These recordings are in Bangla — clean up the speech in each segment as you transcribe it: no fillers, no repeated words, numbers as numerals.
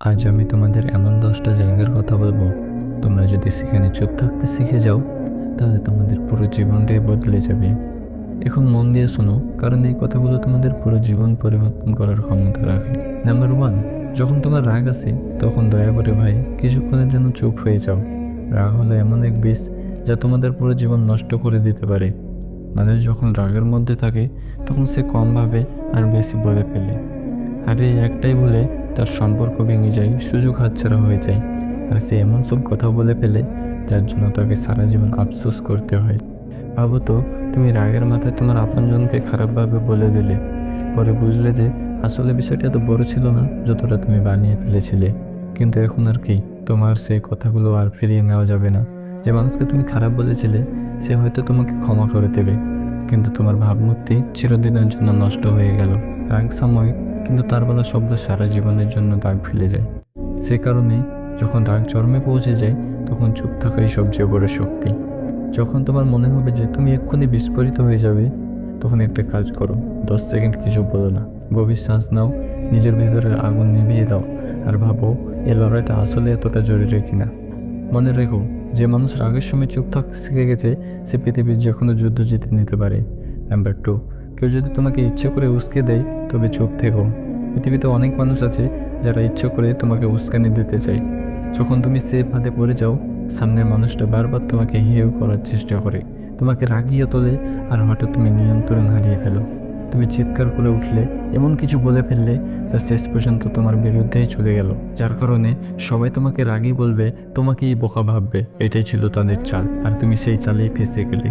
আজ আমি তোমাদের এমন 10টা জায়গার কথা বলবো, তোমরা যদি সেখানে চুপ থাকতে শিখে যাও তাহলে তোমাদের পুরো জীবনটাই বদলে যাবে। এখন মন দিয়ে শোনো, কারণ এই কথাগুলো তোমাদের পুরো জীবন পরিবর্তন করার ক্ষমতা রাখে। নাম্বার 1, যখন তোমার রাগ আসে তখন দয়া করে ভাই কিছুক্ষণের জন্য চুপ হয়ে যাও। রাগ হলো এমন এক বিষ যা তোমাদের পুরো জীবন নষ্ট করে দিতে পারে। মানুষ যখন রাগের মধ্যে থাকে তখন সে কম ভাবে আর বেশি বলে ফেলে, আর এই একটাই ভুলে তার সম্পর্ক ভেঙে যায়, সুযোগ হাতছাড়া হয়ে যায়, আর সে এমন সব কথা বলে ফেলে যার জন্য তাকে সারা জীবন আফসোস করতে হয়। ভাবো তো, তুমি রাগের মাথায় তোমার আপনজনকে খারাপভাবে বলে দিলে, পরে বুঝলে যে আসলে বিষয়টা এত বড় ছিল না যতটা তুমি বানিয়ে ফেলেছিলে। কিন্তু এখন আর কি, তোমার সেই কথাগুলো আর ফিরিয়ে নেওয়া যাবে না। যে মানুষকে তুমি খারাপ বলেছিলে সে হয়তো তোমাকে ক্ষমা করে দেবে, কিন্তু তোমার ভাবমূর্তি চিরদিনের জন্য নষ্ট হয়ে গেল। রাগ সাময়িক, কিন্তু তার বলা শব্দ সারা জীবনের জন্য দাগ ফেলে যায়। সে কারণে যখন রাগ চরমে পৌঁছে যায় তখন চুপ থাকাই সবচেয়ে বড় শক্তি। যখন তোমার মনে হবে যে তুমি এক্ষুনি বিস্ফোরিত হয়ে যাবে, তখন একটা কাজ করো, 10 সেকেন্ড কিছু বলো না, গভীর শ্বাস নাও, নিজের ভেতরের আগুন নিভিয়ে দাও, আর ভাবো এই লড়াইটা আসলে এতটা জরুরি কিনা। মনে রেখো, যে মানুষ রাগের সময় চুপ থাকতে শিখে গেছে সে পৃথিবীর যে কোনো যুদ্ধ জিতে নিতে পারে। নাম্বার 2, কেউ যদি তোমাকে ইচ্ছে করে উস্কে দেয় তবে চুপ থেকো। পৃথিবীতে অনেক মানুষ আছে যারা ইচ্ছে করে তোমাকে উস্কানি দিতে চায়। যখন তুমি সে ফাঁদে পড়ে যাও, সামনের মানুষটা বারবার তোমাকে হেয় করার চেষ্টা করে, তোমাকে রাগিয়ে তোলে, আর হঠাৎ তুমি নিয়ন্ত্রণ হারিয়ে ফেলো। তুমি চিৎকার করে উঠলে, এমন কিছু বলে ফেললে যা শেষ পর্যন্ত তোমার বিরুদ্ধেই চলে গেল, যার কারণে সবাই তোমাকে রাগী বলবে, তোমাকেই বোকা ভাববে। এটাই ছিল তাদের চাল, আর তুমি সেই চালেই ফেঁসে গেলে।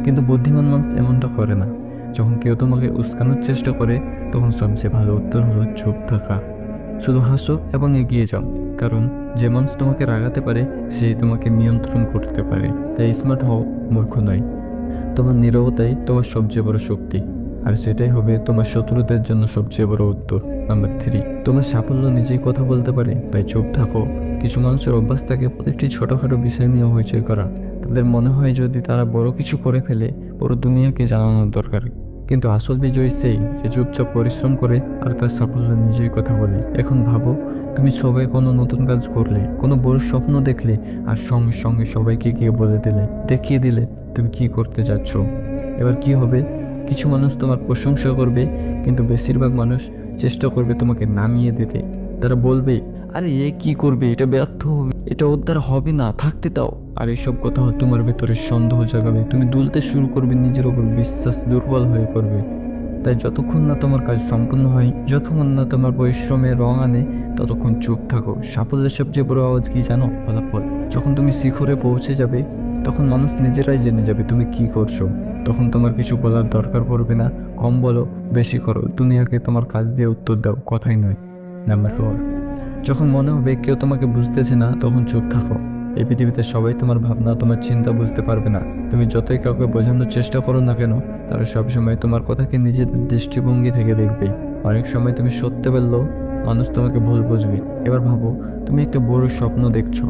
কিন্তু বুদ্ধিমান মানুষ এমনটা করে না। যখন কেউ তোমাকে উস্কানোর চেষ্টা করে তখন সবচেয়ে ভালো উত্তর হলো চুপ থাকা। শুধু হাসো এবং এগিয়ে যাও, কারণ যে মানুষ তোমাকে রাগাতে পারে সে তোমাকে নিয়ন্ত্রণ করতে পারে। তাই স্মার্ট হও, মূর্খ নয়। তোমার নীরবতাই তোমার সবচেয়ে বড় শক্তি, আর সেটাই হবে তোমার শত্রুদের জন্য সবচেয়ে বড় উত্তর। নাম্বার 3, তোমার সাফল্য নিজেই কথা বলতে পারে, তাই চুপ থাকো। কিছু মানুষের অভ্যাস থাকে প্রতিটি ছোটোখাটো বিষয় নিয়ে হইচই করা। তাদের মনে হয় যদি তারা বড় কিছু করে ফেলে পুরো দুনিয়াকে জানানোর দরকার। কিন্তু আসল বিজয় সেই যে চুপচাপ পরিশ্রম করে আর তার সাফল্য নিজেই কথা বলে। এখন ভাবো, তুমি সবাই কোনো নতুন কাজ করলে, কোনো বড় স্বপ্ন দেখলে, আর সঙ্গে সঙ্গে সবাইকে গিয়ে বলে দিলে, দেখিয়ে দিলে তুমি কি করতে যাচ্ছ। এবার কি হবে? কিছু মানুষ তোমার প্রশংসা করবে, কিন্তু বেশিরভাগ মানুষ চেষ্টা করবে তোমাকে নামিয়ে দিতে। তারা বলবে, আরে এ কি করবে, এটা ব্যর্থ হবে, এটা ওর দ্বারা হবে না, থাকতে দাও। আর এইসব কথা তোমার ভেতরে সন্দেহ জাগাবে, তুমি দুলতে শুরু করবে, নিজের ওপর বিশ্বাস দুর্বল হয়ে পড়বে। তাই যতক্ষণ না তোমার কাজ সম্পূর্ণ হয়, যতক্ষণ না তোমার পরিশ্রমে রং আনে, ততক্ষণ চুপ থাকো। সাফল্যের সবচেয়ে বড় আওয়াজ কি জানো? ফলাফল। যখন তুমি শিখরে পৌঁছে যাবে তখন মানুষ নিজেরাই জেনে যাবে তুমি কি করছো। তখন তোমার কিছু বলার দরকার পড়বে না। কম বলো, বেশি করো, দুনিয়াকে তোমার কাজ দিয়ে উত্তর দাও, কথাই নয়। নাম্বার 4, যখন মনে হবে কেউ তোমাকে বুঝতেছে না তখন চুপ থাকো। এই পৃথিবীতে সবাই তোমার ভাবনা, তোমার চিন্তা বুঝতে পারবে না। তুমি যতই কাউকে বোঝানোর চেষ্টা করো না কেন, তারা সবসময় তোমার কথাকে নিজেদের দৃষ্টিভঙ্গি থেকে দেখবে। অনেক সময় তুমি সত্যি বললেও মানুষ তোমাকে ভুল বুঝবে। এবার ভাবো, তুমি একটা বড় স্বপ্ন দেখছো,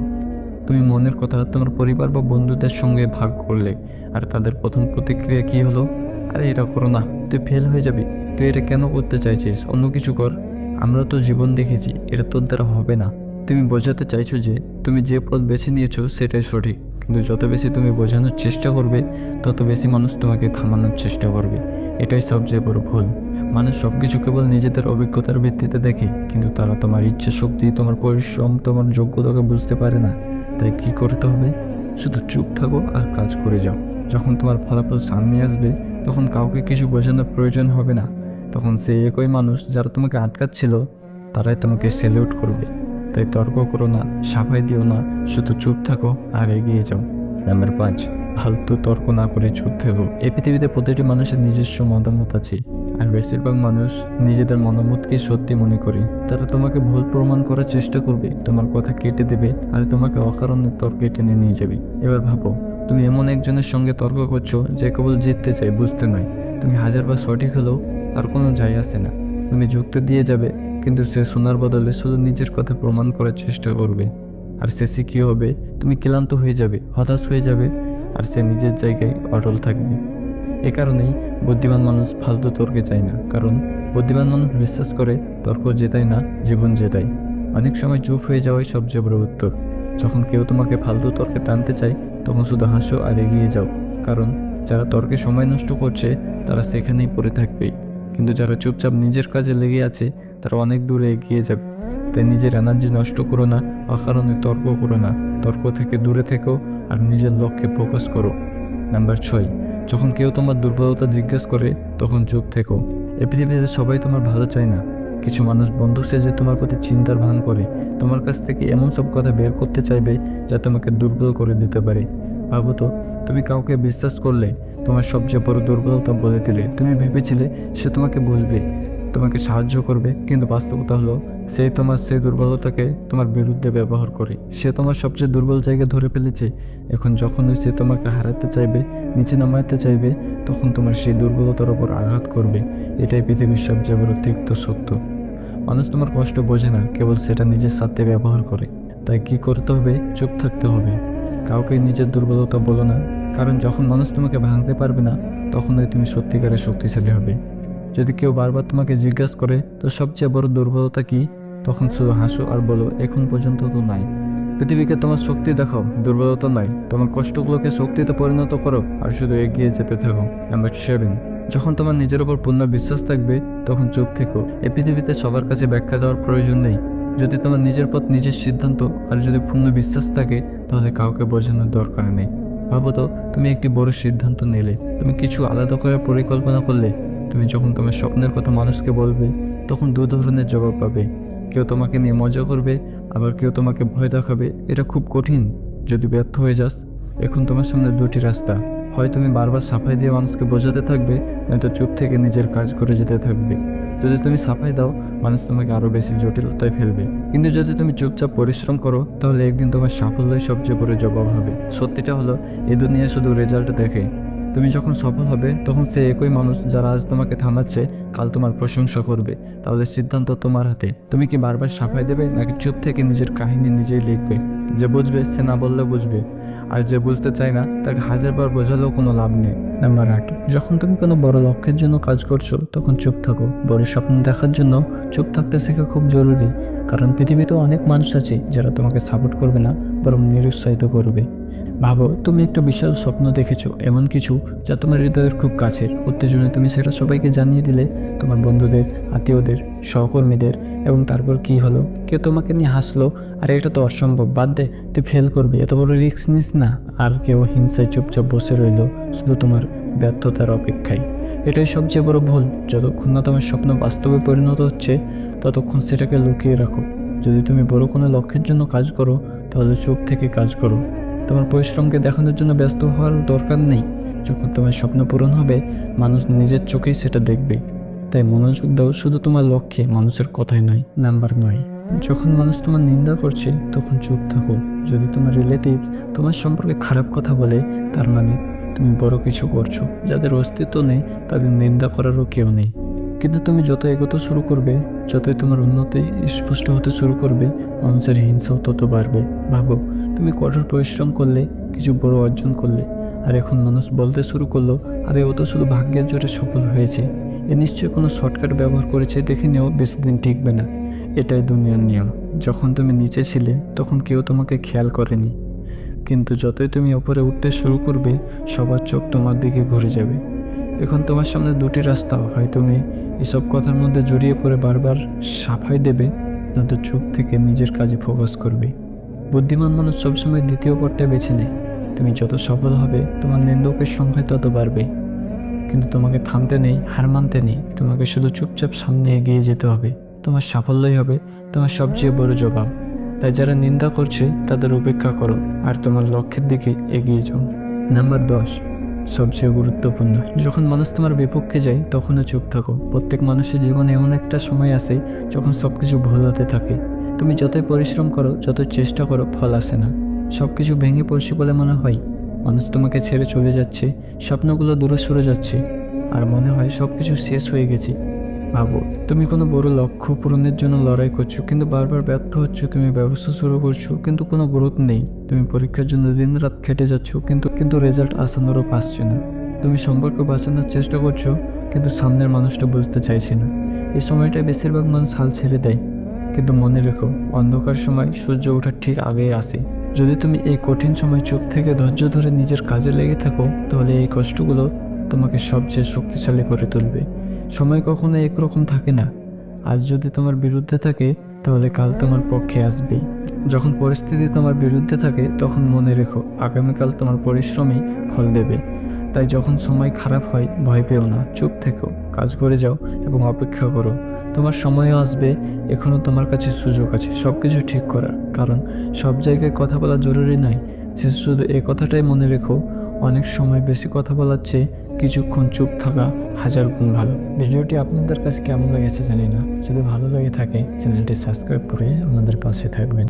তুমি মনের কথা তোমার পরিবার বা বন্ধুদের সঙ্গে ভাগ করলে, আর তাদের প্রথম প্রতিক্রিয়া কি হলো? আরে এটা করো না, তুই ফেল হয়ে যাবি, তুই এটা কেন করতে চাইছিস, অন্য কিছু কর, আমরা তো জীবন দেখেছি, এটা তোর দ্বারা হবে না। তুমি বোঝাতে চাইছো যে তুমি যে পথ বেছে নিয়েছো সেটাই সঠিক, কিন্তু যত বেশি তুমি বোঝানোর চেষ্টা করবে তত বেশি মানুষ তোমাকে থামানোর চেষ্টা করবে। এটাই সবচেয়ে বড় ভুল। মানুষ সব কিছু কেবল নিজেদের অভিজ্ঞতার ভিত্তিতে দেখে, কিন্তু তারা তোমার ইচ্ছা শক্তি, তোমার পরিশ্রম, তোমার যোগ্যতাকে বুঝতে পারে না। তাই কি করতে হবে? শুধু চুপ থাকো আর কাজ করে যাও। যখন তোমার ফলাফল সামনে আসবে তখন কাউকে কিছু বোঝানোর প্রয়োজন হবে না। তখন সেই একই মানুষ যারা তোমাকে আটকাচ্ছিল তারাই তোমাকে স্যালিউট করবে। তাই তর্ক করো না, সাফাই দিও না, শুধু চুপ থাকো আর এগিয়ে যাও। নাম্বার 5, ফালতু তর্ক না করে চুপ থেকো। এই পৃথিবীতে প্রতিটি মানুষের নিজস্ব মতামত আছে, আর বেশিরভাগ মানুষ নিজেদের মতামতকে সত্যি মনে করে। তারা তোমাকে ভুল প্রমাণ করার চেষ্টা করবে, তোমার কথা কেটে দেবে, আর তোমাকে অকারণে তর্কে টেনে নিয়ে যাবে। এবার ভাবো, তুমি এমন একজনের সঙ্গে তর্ক করছো যে কেবল জিততে চায়, বুঝতে নয়। তুমি হাজারবার সঠিক হলেও আর কোনো যায় আসে না। তুমি যুক্তি দিয়ে যাবে, কিন্তু সে শোনার বদলে শুধু নিজের কথা প্রমাণ করার চেষ্টা করবে। আর শেষে কী হবে? তুমি ক্লান্ত হয়ে যাবে, হতাশ হয়ে যাবে, আর সে নিজের জায়গায় অটল থাকবে। এ কারণেই বুদ্ধিমান মানুষ ফালতু তর্কে চায় না, কারণ বুদ্ধিমান মানুষ বিশ্বাস করে তর্ক জেতায় না, জীবন জেতায়। অনেক সময় চুপ হয়ে যাওয়াই সবচেয়ে বড় উত্তর। যখন কেউ তোমাকে ফালতু তর্কে টানতে চায় তখন শুধু হাসো আর এগিয়ে যাও, কারণ যারা তর্কে সময় নষ্ট করছে তারা সেখানেই পড়ে থাকবেই, কিন্তু যারা চুপচাপ নিজের কাজে লেগে আছে তারা অনেক দূরে এগিয়ে যাবে। তাই নিজের এনার্জি নষ্ট করো না, অকারণে তর্ক করো না, তর্ক থেকে দূরে থেকো আর নিজের লক্ষ্যে ফোকাস করো। নাম্বার 6, যখন কেউ তোমার দুর্বলতা জিজ্ঞেস করে তখন চুপ থেকো। এ পৃথিবীতে সবাই তোমার ভালো চায় না। কিছু মানুষ বন্ধু সেজে তোমার প্রতি চিন্তার ভান করে, তোমার কাছ থেকে এমন সব কথা বের করতে চাইবে যা তোমাকে দুর্বল করে দিতে পারে। ভাবো তো, তুমি কাউকে বিশ্বাস করলে, তোমার সবচেয়ে বড় দুর্বলতা বলে দিলে, তুমি ভেবেছিলে সে তোমাকে বুঝবে, তোমাকে সাহায্য করবে, কিন্তু বাস্তবতা হলো সেই দুর্বলতাকে তোমার বিরুদ্ধে ব্যবহার করে। সে তোমার সবচেয়ে দুর্বল জায়গা ধরে ফেলেছে। এখন যখনই সে তোমাকে হারাতে চাইবে, নিচে নামাতে চাইবে, তখন তোমার সেই দুর্বলতার ওপর আঘাত করবে। এটাই পৃথিবীর সবচেয়ে বড় তিক্ত সত্য। মানুষ তোমার কষ্ট বোঝে না, কেবল সেটা নিজের স্বার্থে ব্যবহার করে। তাই কি করতে হবে? চুপ থাকতে হবে। কাউকে নিজের দুর্বলতা বলো না, কারণ যখন মানুষ তোমাকে ভাঙতে পারবে না তখনই তুমি সত্যিকারের শক্তিশালী হবে। যদি কেউ বারবার তোমাকে জিজ্ঞাসা করে তো সবচেয়ে বড় দুর্বলতা কি, তখন শুধু হাসো আর বলো এখন পর্যন্ত তো নাই। পৃথিবীকে তোমার শক্তি দেখাও, দুর্বলতা নয়। তোমার কষ্টগুলোকে শক্তিতে পরিণত করো আর শুধু এগিয়ে যেতে থাকো। নাম্বার 7, যখন তোমার নিজের উপর পূর্ণ বিশ্বাস থাকবে তখন চুপ থেকো। এই পৃথিবীতে সবার কাছে ব্যাখ্যা দেওয়ার প্রয়োজন নেই। যদি তোমার নিজের পথ নিজের সিদ্ধান্ত আর যদি পূর্ণ বিশ্বাস থাকে তাহলে কাউকে বোঝানোর দরকার নেই। ভাবো তো, তুমি একটি বড় সিদ্ধান্ত নিলে, তুমি কিছু আলাদা করে পরিকল্পনা করলে, তুমি যখন তোমার স্বপ্নের কথা মানুষকে বলবে তখন দু ধরনের জবাব পাবে। কেউ তোমাকে নিয়ে মজা করবে, আবার কেউ তোমাকে ভয় দেখাবে। এটা খুব কঠিন যদি ব্যর্থ হয়ে যাস। এখন তোমার সামনে দুটি রাস্তা, হয় তুমি বারবার সাফাই দিয়ে মানুষকে বোঝাতে থাকবে, নয়তো চুপ থেকে নিজের কাজ করে যেতে থাকবে। যদি তুমি সাফাই দাও, মানুষ তোমাকে আরও বেশি জটিলতায় ফেলবে, কিন্তু যদি তুমি চুপচাপ পরিশ্রম করো তাহলে একদিন তোমার সাফল্যই সবচেয়ে বড় জবাব হবে। সত্যিটা হলো এই দুনিয়া শুধু রেজাল্ট দেখে। তুমি যখন সফল হবে তখন সে একই মানুষ যারা আজ তোমাকে থামাচ্ছে কাল তোমার প্রশংসা করবে। তাহলে সিদ্ধান্ত তোমার হাতে। তুমি কি বারবার সাফাই দেবে নাকি চুপ থেকে নিজের কাহিনী নিজেই লিখবে? যে বুঝবে সে না বললে বুঝবে, আর যে বুঝতে চায় না তাকে হাজারবার বোঝালেও কোনো লাভ নেই। নাম্বার 8, যখন তুমি কোনো বড় লক্ষ্যের জন্য কাজ করছো তখন চুপ থাকো। বড় স্বপ্ন দেখার জন্য চুপ থাকতে শেখা খুব জরুরি, কারণ পৃথিবীতে অনেক মানুষ আছে যারা তোমাকে সাপোর্ট করবে না, বরং নিরুৎসাহিত করবে। ভাবো, তুমি একটা বিশাল স্বপ্ন দেখেছো, এমন কিছু যা তোমার হৃদয়ের খুব কাছের। উত্তেজনায় তুমি সেটা সবাইকে জানিয়ে দিলে, তোমার বন্ধুদের, আত্মীয়দের, সহকর্মীদের, এবং তারপর কি হলো? কেউ তোমাকে নিয়ে হাসলো, আর এটা তো অসম্ভব, বাদ দে, তুই ফেল করবি, এত বড় রিস্ক নিস না। আর কেউ হিংসায় চুপচাপ বসে রইল শুধু তোমার ব্যর্থতার অপেক্ষায়। এটাই সবচেয়ে বড় ভুল। যতক্ষণ না তোমার স্বপ্ন বাস্তবে পরিণত হচ্ছে ততক্ষণ সেটাকে লুকিয়ে রাখো। যদি তুমি বড় কোনো লক্ষ্যের জন্য কাজ করো তাহলে চুপ থেকে কাজ করো। তোমার পরিশ্রমকে দেখানোর জন্য ব্যস্ত হওয়ার দরকার নেই। যখন তোমার স্বপ্ন পূরণ হবে মানুষ নিজের চোখেই সেটা দেখবে। তাই মনোযোগ দাও শুধু তোমার লক্ষ্যে, মানুষের কথাই নয়। নাম্বার 9, যখন মানুষ তোমার নিন্দা করছে তখন চুপ থাকো। যদি তোমার রিলেটিভস তোমার সম্পর্কে খারাপ কথা বলে তার মানে তুমি বড় কিছু করছো। যাদের অস্তিত্ব নেই তাদের নিন্দা করারও কেউ নেই। কিন্তু তুমি যত এগোতে শুরু করবে, যতই তোমার উন্নতি স্পষ্ট হতে শুরু করবে, মানুষের হিংসাও তত বাড়বে। ভাবো, তুমি কঠোর পরিশ্রম করলে, কিছু বড় অর্জন করলে, আর এখন মানুষ বলতে শুরু করলো আরে ও তো শুধু ভাগ্যের জোরে সফল হয়েছে, এ নিশ্চয়ই কোনো শর্টকাট ব্যবহার করেছে, দেখে নেও বেশি দিন টিকবে না। এটাই দুনিয়ার নিয়ম। যখন তুমি নিচে ছিলে তখন কেউ তোমাকে খেয়াল করেনি, কিন্তু যতই তুমি ওপরে উঠতে শুরু করবে সবার চোখ তোমার দিকে ঘুরে যাবে। এখন তোমার সামনে দুটি রাস্তা, হয় তুমি এসব কথার মধ্যে জড়িয়ে পড়ে বারবার সাফাই দেবে, নয়তো চুপ থেকে নিজের কাজে ফোকাস করবে। বুদ্ধিমান মানুষ সবসময় দ্বিতীয় পথটা বেছে নেয়। তুমি যত সফল হবে তোমার নিন্দকের সংখ্যা তত বাড়বে, কিন্তু তোমাকে থামতে নেই, হার মানতে নেই। তোমাকে শুধু চুপচাপ সামনে এগিয়ে যেতে হবে। তোমার সাফল্যই হবে তোমার সবচেয়ে বড় জবাব। তাই যারা নিন্দা করছে তাদের উপেক্ষা করো আর তোমার লক্ষ্যের দিকে এগিয়ে যাও। নাম্বার 10, সবচেয়ে গুরুত্বপূর্ণ, যখন মানুষ তোমার বিপক্ষে যায় তখনও চুপ থাকো। প্রত্যেক মানুষের জীবনে এমন একটা সময় আসে যখন সব কিছু ভুল হতে থাকে। তুমি যতই পরিশ্রম করো, যতই চেষ্টা করো, ফল আসে না। সব কিছু ভেঙে পড়ছে বলে মনে হয়। মানুষ তোমাকে ছেড়ে চলে যাচ্ছে, স্বপ্নগুলো দূরে সরে যাচ্ছে, আর মনে হয় সব কিছু শেষ হয়ে গেছে। ভাবো, তুমি কোনো বড় লক্ষ্য পূরণের জন্য লড়াই করছো কিন্তু বারবার ব্যর্থ হচ্ছ। তুমি ব্যবসা শুরু করছো কিন্তু কোনো গ্রোথ নেই। তুমি পরীক্ষার জন্য দিনরাত খেটে যাচ্ছ কিন্তু রেজাল্ট আসানোরও পাচ্ছে না। তুমি সম্পর্ক বাঁচানোর চেষ্টা করছো কিন্তু সামনের মানুষটা বুঝতে চাইছে না। এই সময়টায় বেশিরভাগ মানুষ হাল ছেড়ে দেয়। কিন্তু মনে রেখো, অন্ধকার সময় সূর্য ওঠার ঠিক আগেই আসে। যদি তুমি এই কঠিন সময় চুপ থেকে ধৈর্য ধরে নিজের কাজে লেগে থাকো, তাহলে এই কষ্টগুলো তোমাকে সবচেয়ে শক্তিশালী করে তুলবে। সময় কখনো একরকম থাকে না। আজ যদি তোমার বিরুদ্ধে থাকে, তাহলে কাল তোমার পক্ষে আসবেই। যখন পরিস্থিতি তোমার বিরুদ্ধে থাকে, তখন মনে রেখো আগামীকাল তোমার পরিশ্রমই ফল দেবে। তাই যখন সময় খারাপ হয়, ভয় পেও না, চুপ থেকো, কাজ করে যাও এবং অপেক্ষা করো। তোমার সময়ও আসবে। এখনও তোমার কাছে সুযোগ আছে সব কিছু ঠিক করার। কারণ সব জায়গায় কথা বলা জরুরি নয়। শুধু এই কথাটাই মনে রেখো, অনেক সময় বেশি কথা বলার চেয়ে কিছুক্ষণ চুপ থাকা হাজার গুণ ভালো। ভিডিওটি আপনাদের কাছে কেমন লেগেছে জানি না। যদি ভালো লেগে থাকে, চ্যানেলটি সাবস্ক্রাইব করে আমাদের পাশে থাকবেন।